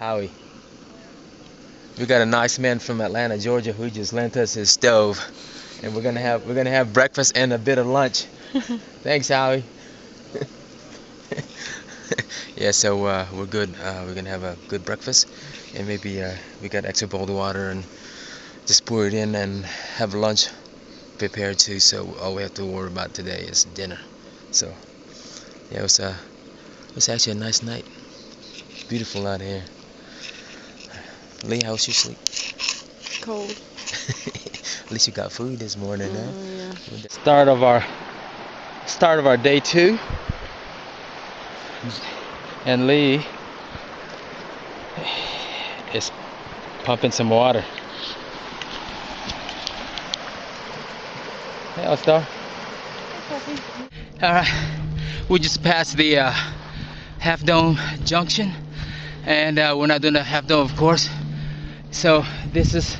Howie. We got a nice man from Atlanta, Georgia, who just lent us his stove, and we're gonna have breakfast and a bit of lunch. Thanks, Howie. Yeah, so we're good. We're gonna have a good breakfast, and maybe we got extra bottled water and just pour it in and have lunch prepared too. So all we have to worry about today is dinner. So yeah, it was actually a nice night. Beautiful out here. Lee, how was your sleep? Cold. At least you got food this morning, huh? Yeah. Start of our day 2. And Lee is pumping some water. Hey, All-Star. Alright, we just passed the Half Dome Junction, and we're not doing the Half Dome, of course. So this is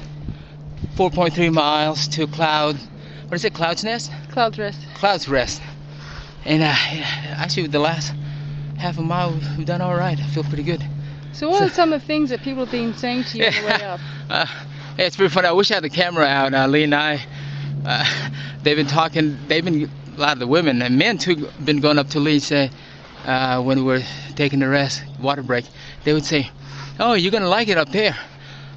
4.3 miles to Cloud's Nest? Cloud's Rest. Cloud's Rest. And actually, the last half a mile, we've done all right. I feel pretty good. So what are some of the things that people have been saying to you on the way up? Yeah, it's pretty funny. I wish I had the camera out. Lee and I, they've been talking. A lot of the women and men too, been going up to Lee and say, when we were taking the water break, they would say, "Oh, you're gonna like it up there."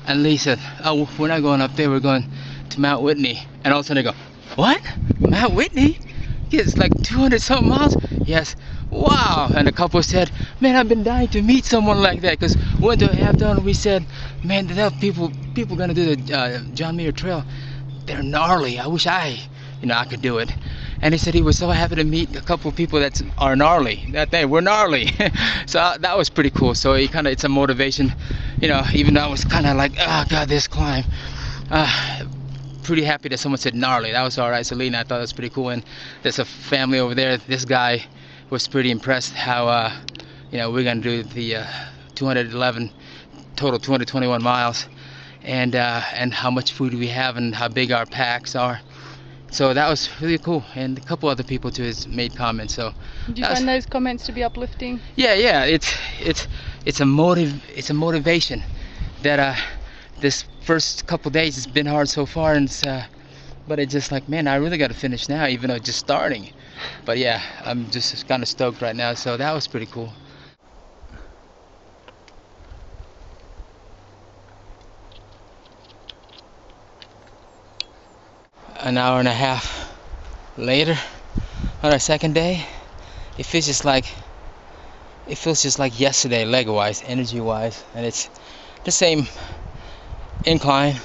And Lee said, "Oh, we're not going up there. We're going to Mount Whitney." And all of a sudden they go, "What? Mount Whitney? It's like 200 something miles?" Yes. Wow. And a couple said, "Man, I've been dying to meet someone like that." Because we went to Half Dome and we said, "Man, the people gonna do the John Muir Trail. They're gnarly. I wish I could do it." And he said he was so happy to meet a couple of people that are gnarly. We're gnarly. So that was pretty cool. So it's a motivation, even though I was kind of like, oh God, this climb. Pretty happy that someone said gnarly. That was all right. So Lee and I thought it was pretty cool. And there's a family over there. This guy was pretty impressed how, we're gonna do the 211 total 221 miles, and how much food we have and how big our packs are. So that was really cool, and a couple other people too has made comments. So did you find those comments to be uplifting? Yeah. It's a motivation that this first couple days has been hard so far, and but it's just like, man, I really got to finish now, even though it's just starting. But yeah, I'm just kind of stoked right now. So that was pretty cool. An hour and a half later on our second day, it feels just like yesterday, leg wise, energy wise, and it's the same incline,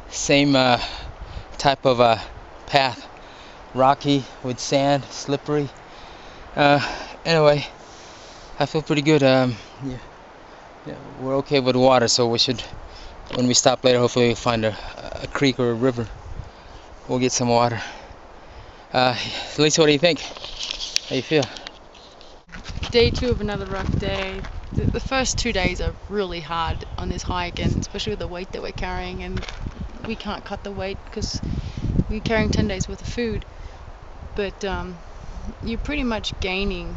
same type of path, rocky with sand, slippery. Anyway, I feel pretty good. Yeah, we're okay with water, so we should, when we stop later, hopefully we'll find a creek or a river. We'll get some water. Lisa, what do you think? How you feel? Day 2 of another rough day. The first 2 days are really hard on this hike, and especially with the weight that we're carrying, and we can't cut the weight because we're carrying 10 days worth of food. But you're pretty much gaining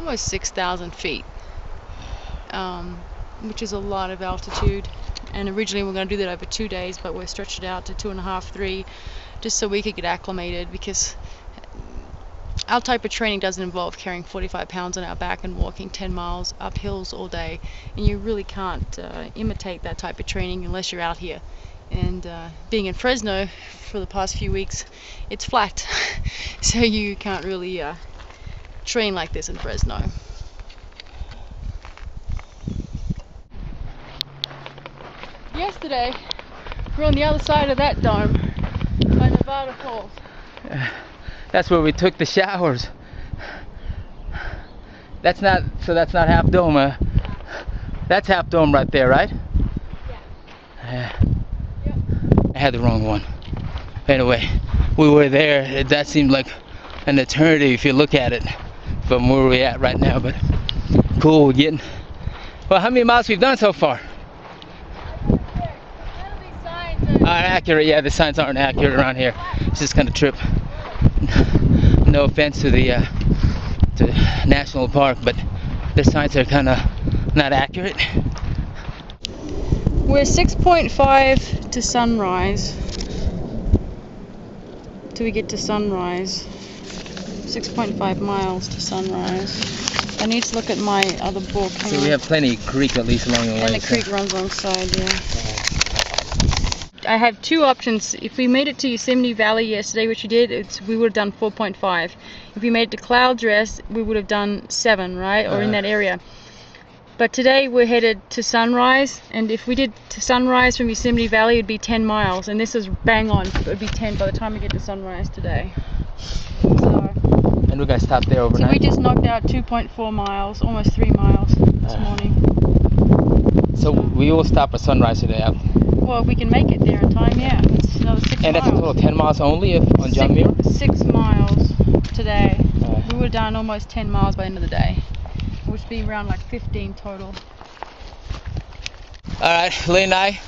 almost 6,000 feet, which is a lot of altitude. And originally we we're going to do that over 2 days, but we're stretched it out to 2.5, 3, just so we could get acclimated, because our type of training doesn't involve carrying 45 pounds on our back and walking 10 miles up hills all day, and you really can't imitate that type of training unless you're out here. And being in Fresno for the past few weeks, it's flat, so you can't really train like this in Fresno. Yesterday, we're on the other side of that dome by Nevada Falls. That's where we took the showers. That's not Half Dome. That's Half Dome right there, right? Yeah. Yep. I had the wrong one. Anyway, we were there. That seemed like an eternity if you look at it from where we're at right now. But cool, we're getting. Well, how many miles we've done so far? Accurate, yeah, the signs aren't accurate around here. It's just kind of trip. No offense to the national park, but the signs are kind of not accurate. We're 6.5 to sunrise. Till we get to sunrise. 6.5 miles to sunrise. I need to look at my other book. So we have plenty of creek at least along the way. And the creek runs alongside, yeah. I have two options. If we made it to Yosemite Valley yesterday, which we did, we would have done 4.5. If we made it to Cloud Rest, we would have done 7, right? Or in that area. But today we're headed to Sunrise, and if we did to Sunrise from Yosemite Valley, it would be 10 miles, and this is bang on. It would be 10 by the time we get to Sunrise today. So, and we're going to stop there overnight. So we just knocked out 2.4 miles, almost 3 miles this morning. So we will stop at Sunrise today. Well, we can make it there in time, yeah. It's another 6 miles. And that's a total of 10 miles only if on John Muir? 6 miles today. We would have done almost 10 miles by the end of the day, which would be around like 15 total. Alright, Lee and I,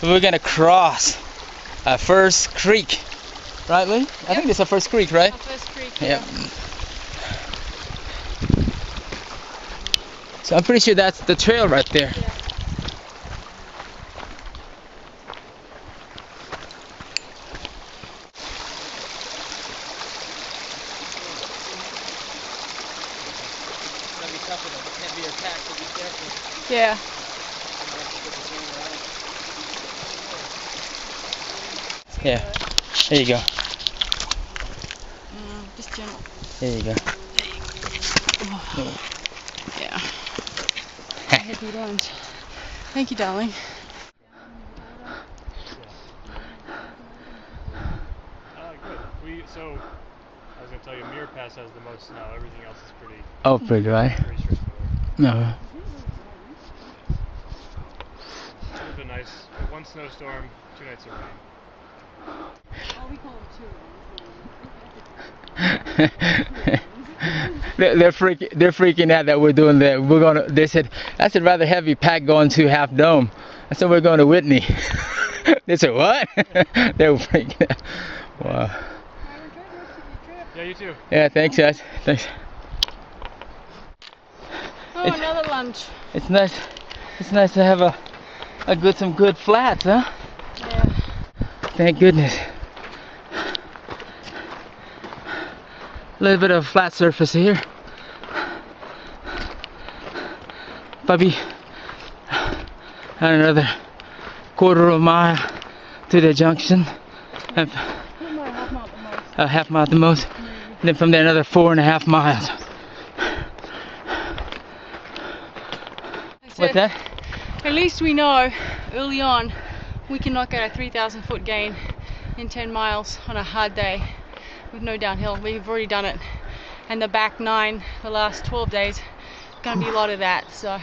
we're going to cross First Creek. Right, Lee? I think this is our first creek, right? Our first creek, yeah. So I'm pretty sure that's the trail right there. Yeah. Yeah. Yeah. There you go. Just gentle. There you go. Oh. Yeah. Happy lunch. Thank you, darling. Good. So, I was going to tell you, Muir Pass has the most snow. Everything else is pretty dry. Pretty straightforward. No. It's been nice. One snowstorm, 2 nights of rain. Oh, we call them 2. They're freaking out that we're doing that. They said that's a rather heavy pack going to Half Dome. I said we're going to Whitney. They said what? They were freaking out. Wow. Yeah, you too. Yeah, thanks guys. Thanks. Oh, another lunch. It's nice. It's nice to have some good flats, huh? Yeah. Thank goodness. A little bit of flat surface here. Probably another quarter of a mile to the junction. Half mile at the most. And then from there another 4.5 miles. What's that? At least we know early on we can knock out a 3,000 foot gain in 10 miles on a hard day with no downhill. We've already done it. And the back 9, the last 12 days, going to be a lot of that. So,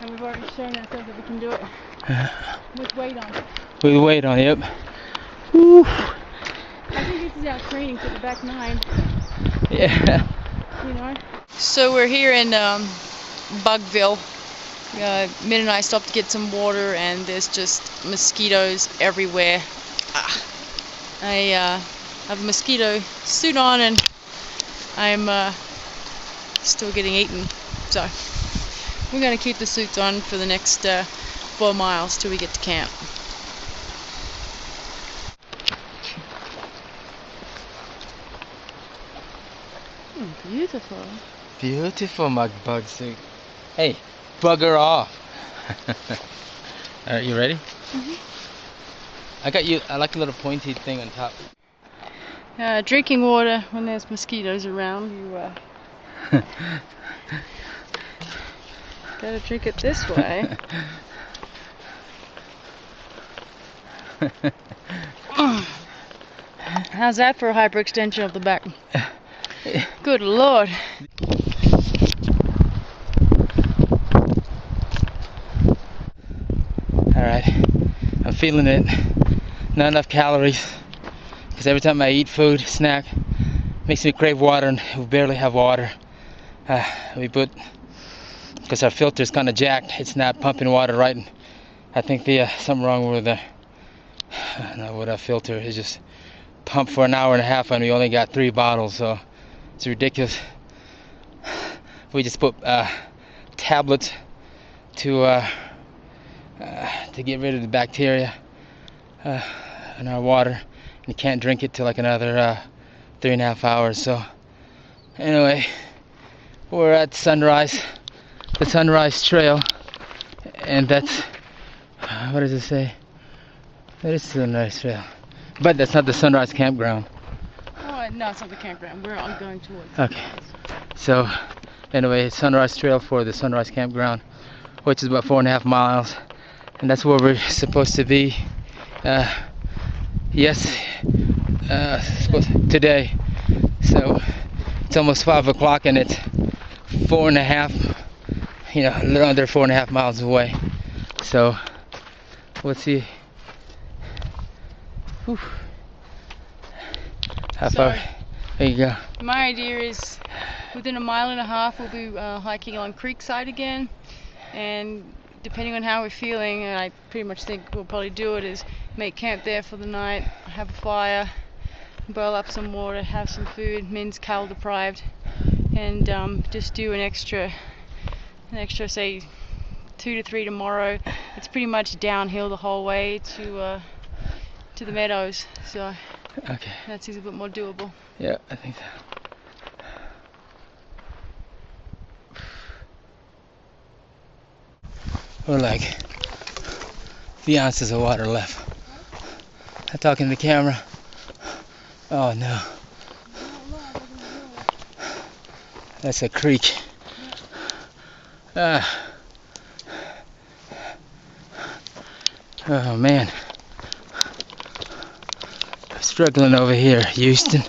and we've already shown ourselves that we can do it with weight on. With weight on, yep. Woo. I think this is our training for the back 9. Yeah. You know. So we're here in Bugville. Min and I stopped to get some water, and there's just mosquitoes everywhere. I have a mosquito suit on, and I'm still getting eaten. So we're going to keep the suits on for the next 4 miles till we get to camp. Beautiful. Beautiful mug bug suit. Hey, bugger off. Alright, you ready? Mm-hmm. I like a little pointy thing on top. Drinking water when there's mosquitoes around, you gotta drink it this way. How's that for a hyperextension of the back? Good Lord. Alright, I'm feeling it. Not enough calories. Because every time I eat food, snack, makes me crave water, and we barely have water. Because our filter's kind of jacked, it's not pumping water right. And I think there's something wrong with our filter. It's just pumped for an hour and a half, and we only got 3 bottles, so it's ridiculous. We just put tablets to get rid of the bacteria in our water, and you can't drink it till like another 3.5 hours. So anyway, we're at the Sunrise Trail, and that's, what does it say? That is Sunrise Trail, but that's not the Sunrise Campground. Oh no, it's not the campground. I'm going towards. Okay. So anyway, Sunrise Trail for the Sunrise Campground, which is about 4.5 miles, and that's where we're supposed to be. Today. So it's almost 5 o'clock, and it's 4.5, a little under 4.5 miles away. So let's see. Whew. How far? There you go. My idea is within 1.5 miles we'll be hiking along Creekside again, and depending on how we're feeling, and I pretty much think we'll probably do it, is make camp there for the night, have a fire, boil up some water, have some food, Min's cal deprived, and just do an extra say 2 to 3 tomorrow. It's pretty much downhill the whole way to the meadows, so okay, that seems a bit more doable. Yeah, I think so. We're like a few ounces of water left. I'm talking to the camera. Oh no. That's a creek. Oh man. I'm struggling over here, Houston.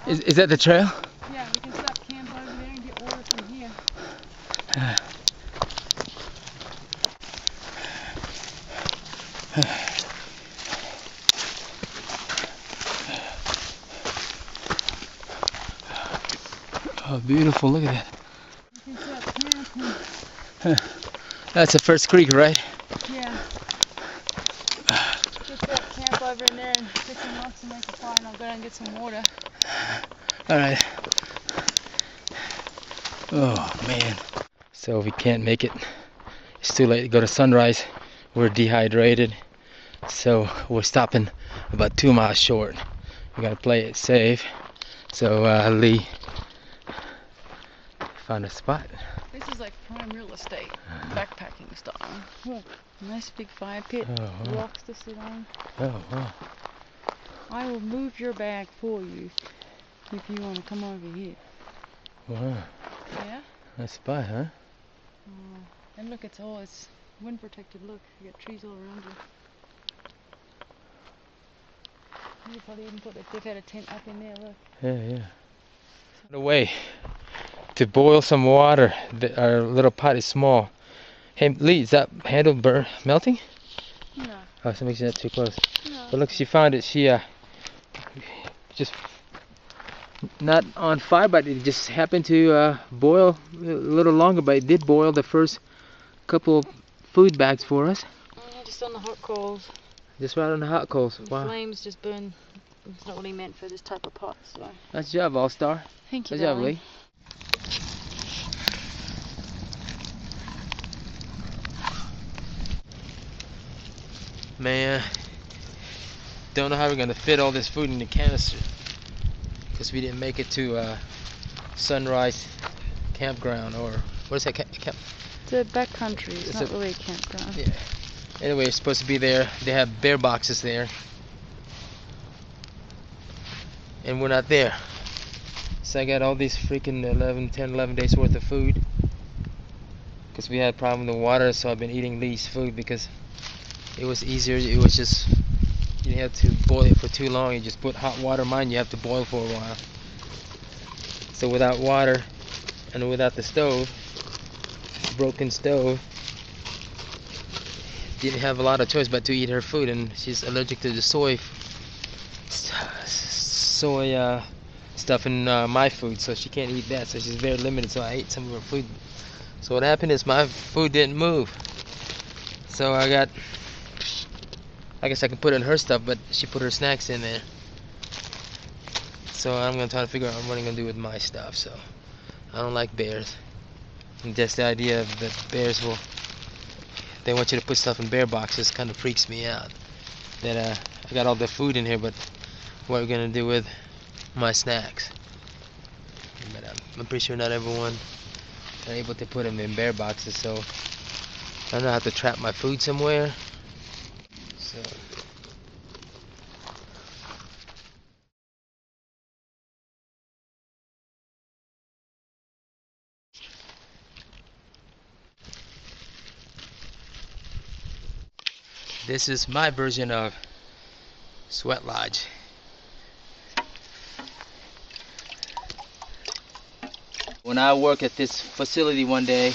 Is that the trail? Yeah, we can stop camp over there and get water from here. Oh, beautiful, look at that. We can stop camp. That's the first creek, right? Yeah. Just set up camp over in there and get some rocks and make a fire, and I'll go down and get some water. Alright. Oh man. So we can't make it. It's too late to go to Sunrise. We're dehydrated. So we're stopping about 2 miles short. We gotta play it safe. So Lee found a spot. This is like prime real estate, backpacking style. Look, nice big fire pit, Oh, wow. rocks to sit on. Oh wow. I will move your bag for you if you want to come over here. Wow. Yeah? Nice spot, huh? And look, it's wind protected. Look, you got trees all around you. You probably even they've had a tent up in there. Look. Yeah. A way to boil some water. Our little pot is small. Hey Lee, is that handle melting? No. Oh, somebody's not too close. No. But look, she found it. She just not on fire, but it just happened to boil a little longer. But it did boil the first couple food bags for us. Just on the hot coals. Just right on the hot coals. The Wow. flames just burn. It's not really meant for this type of pot, so. Nice job, All-Star. Thank you, Good job, darling. Lee. Man, don't know how we're gonna fit all this food in the canister because we didn't make it to Sunrise Campground, or what is that camp? It's a backcountry. It's It's not a- really a campground. Yeah. Anyway, it's supposed to be there. They have bear boxes there, and we're not there. So I got all these freaking 11 days worth of food because we had a problem with the water. So I've been eating Lee's food because it was easier. It was just, you didn't have to boil it for too long. You just put hot water. Mine you have to boil for a while. So without water and without the stove, broken stove, didn't have a lot of choice but to eat her food, and she's allergic to the soy stuff in my food, so she can't eat that, so she's very limited. So I ate some of her food. So what happened is my food didn't move, so I guess I can put in her stuff, but she put her snacks in there. So I'm gonna try to figure out what I'm gonna do with my stuff. So I don't like bears, and just the idea of that bears they want you to put stuff in bear boxes kind of freaks me out. That I got all the food in here, but what we're gonna do with my snacks? But I'm pretty sure not everyone are able to put them in bear boxes, so I don't know how to trap my food somewhere. So this is my version of sweat lodge. When I work at this facility one day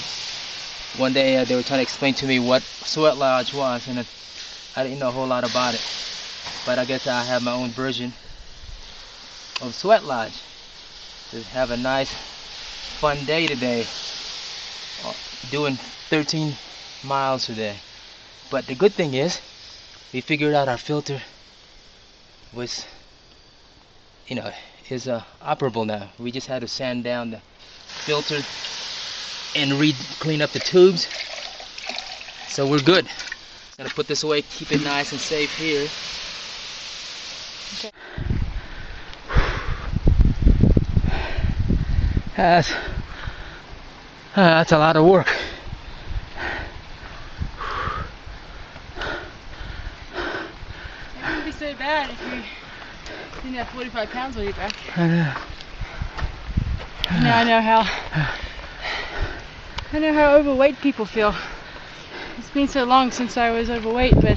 they were trying to explain to me what sweat lodge was, and I didn't know a whole lot about it. But I guess I have my own version of sweat lodge. To have a nice fun day today, doing 13 miles today. But the good thing is, we figured out our filter was, is operable now. We just had to sand down the filter and clean up the tubes. So we're good. Gonna put this away, keep it nice and safe here. Okay. That's a lot of work. It wouldn't be so bad if you didn't have 45 pounds on your back. I know. Now I know how overweight people feel. It's been so long since I was overweight, but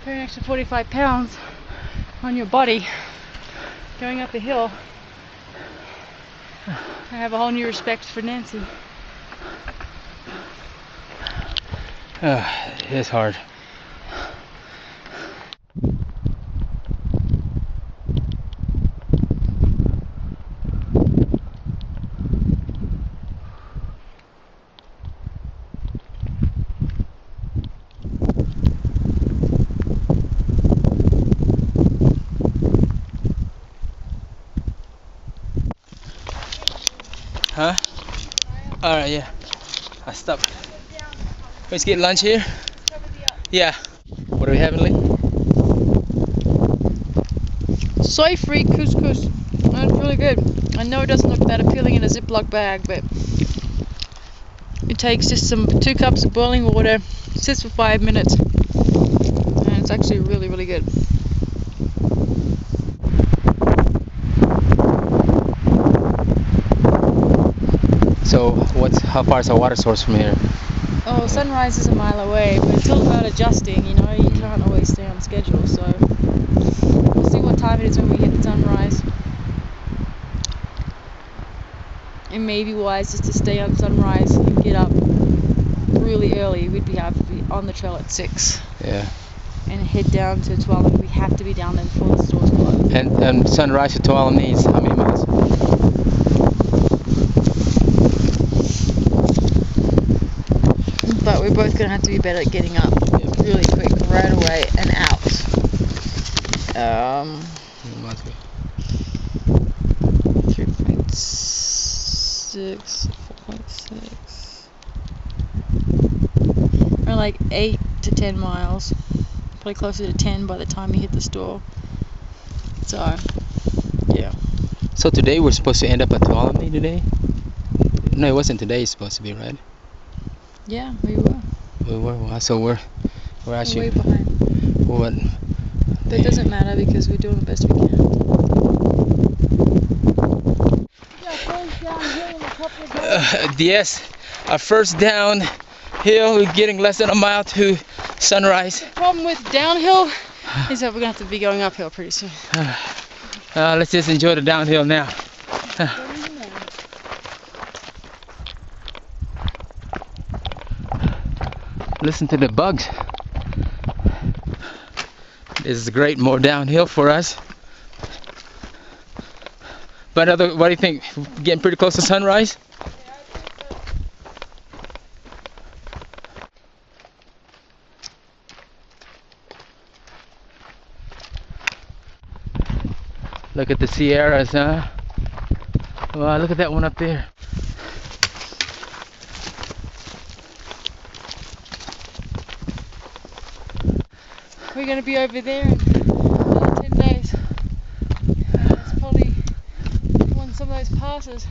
putting an extra 45 pounds on your body going up a hill, I have a whole new respect for Nancy. It's hard. Huh? Alright, yeah. I stopped. Let's get lunch here? Yeah. What are we having, Lee? Soy-free couscous. That's really good. I know it doesn't look that appealing in a Ziploc bag, but it takes just 2 cups of boiling water, sits for 5 minutes, and it's actually really, really good. So, how far is our water source from here? Oh, sunrise is a mile away, but it's all about adjusting, you can't always stay on schedule, so we'll see what time it is when we hit sunrise. It may be wise just to stay on sunrise and get up really early. We'd have to be on the trail at 6. Yeah. And head down to Tuolumne. We have to be down there before the stores close. And sunrise to Tuolumne is how many miles? But we're both going to have to be better at getting up really quick, right away, and out. 3.6, 4.6. Or like 8 to 10 miles. Probably closer to 10 by the time you hit the store. So, yeah. So today we're supposed to end up at Tuolumne today? No, it wasn't today. It's supposed to be, right? Yeah, we were. We were. Wow. So we're actually way behind. What? But it doesn't matter because we're doing the best we can. Yes, our first downhill. We're getting less than a mile to sunrise. The problem with downhill is that we're gonna have to be going uphill pretty soon. Let's just enjoy the downhill now. Listen to the bugs. This is great, more downhill for us. But what do you think? Getting pretty close to sunrise? Look at the Sierras, huh? Wow, look at that one up there. We're going to be over there in 10 days. It's probably on some of those passes.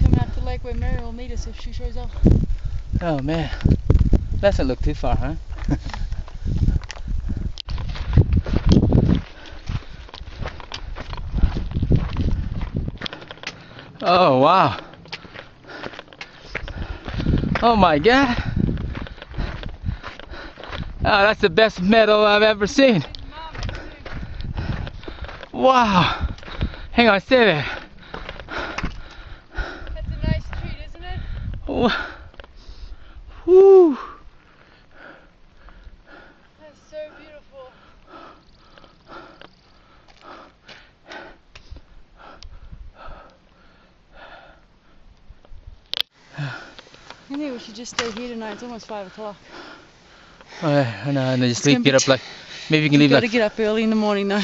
Come out to the lake where Mary will meet us if she shows up. Oh man, doesn't look too far, huh? Oh wow. Oh my God. Oh, that's the best meadow I've ever seen. Wow. Hang on, stay there. That's a nice treat, isn't it? Woo. That's so beautiful. I think we should just stay here tonight. It's almost 5 o'clock. I know, and then just leave, get up like, maybe you can leave We've got like. to get up early in the morning though.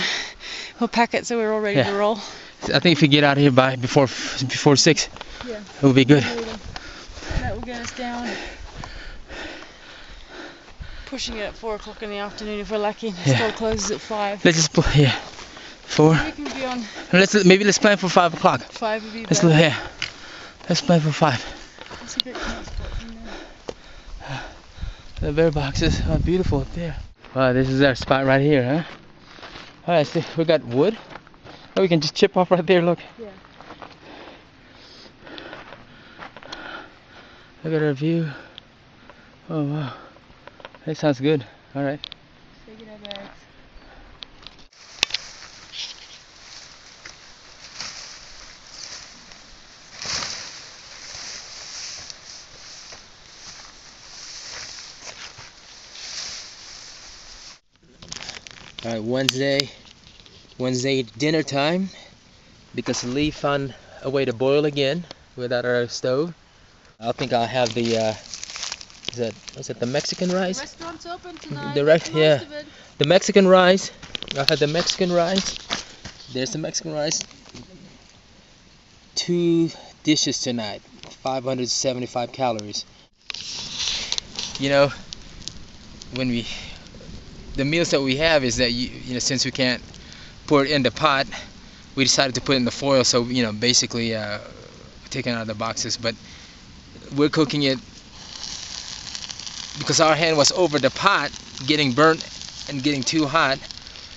We'll pack it so we're all ready to roll. I think if we get out of here by before 6, Yeah. it will be good. That will get us down. Pushing it at 4 o'clock in the afternoon if we're lucky. The store closes at 5. Let's just play, 4. We can be on Let's plan for 5 o'clock. 5 would be Let's better. Let's plan for 5. That's a great transport from there. The bear boxes are beautiful up there. Wow, this is our spot right here, huh? Alright, see, we got wood. Oh, we can just chip off right there, look. Yeah. Look at our view. Oh wow. That sounds good. Alright. Take it out bags. Alright, Wednesday dinner time, because Lee found a way to boil again without our stove. I think I'll have the is it the Mexican rice? The restaurant's open tonight. The Mexican rice. I'll have the Mexican rice. There's the Mexican rice. 2 dishes tonight, 575 calories. You know, the meals that we have is that you know, since we can't pour it in the pot, we decided to put it in the foil. So you know, basically taking out of the boxes, but we're cooking it because our hand was over the pot, getting burnt and getting too hot.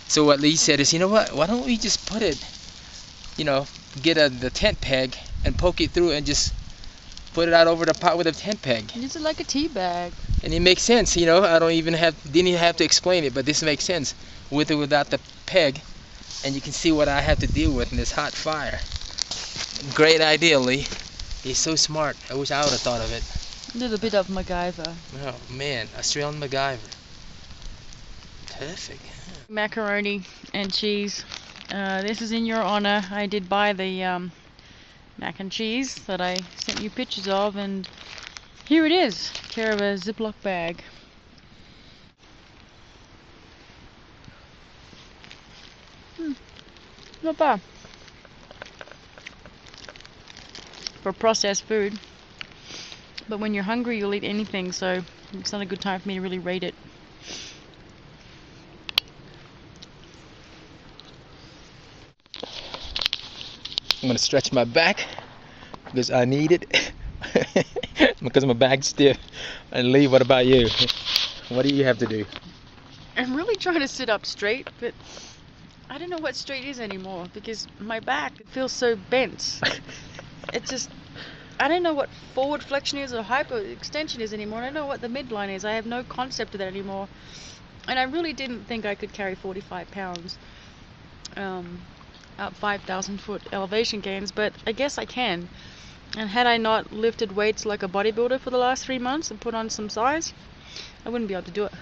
So what Lee said is, you know what? Why don't we just put it, you know, get the tent peg and poke it through and just put it out over the pot with a tent peg. Use it like a tea bag. And it makes sense, you know. I didn't even have to explain it, but this makes sense with or without the peg. And you can see what I have to deal with in this hot fire. Great idea, Lee. He's so smart. I wish I would have thought of it. A little bit of MacGyver. Oh man, Australian MacGyver. Perfect. Macaroni and cheese. This is in your honor. I did buy the mac and cheese that I sent you pictures of, and here it is, care of a Ziploc bag. Not bad for processed food, but when you're hungry you'll eat anything, so it's not a good time for me to really rate it. I'm gonna stretch my back because I need it because my back's stiff. And Lee, what about you? What do you have to do? I'm really trying to sit up straight, but I don't know what straight is anymore because my back feels so bent. It's just, I don't know what forward flexion is or hyper extension is anymore. I don't know what the midline is. I have no concept of that anymore. And I really didn't think I could carry 45 pounds up 5,000 foot elevation gains, but I guess I can. And had I not lifted weights like a bodybuilder for the last 3 months and put on some size, I wouldn't be able to do it.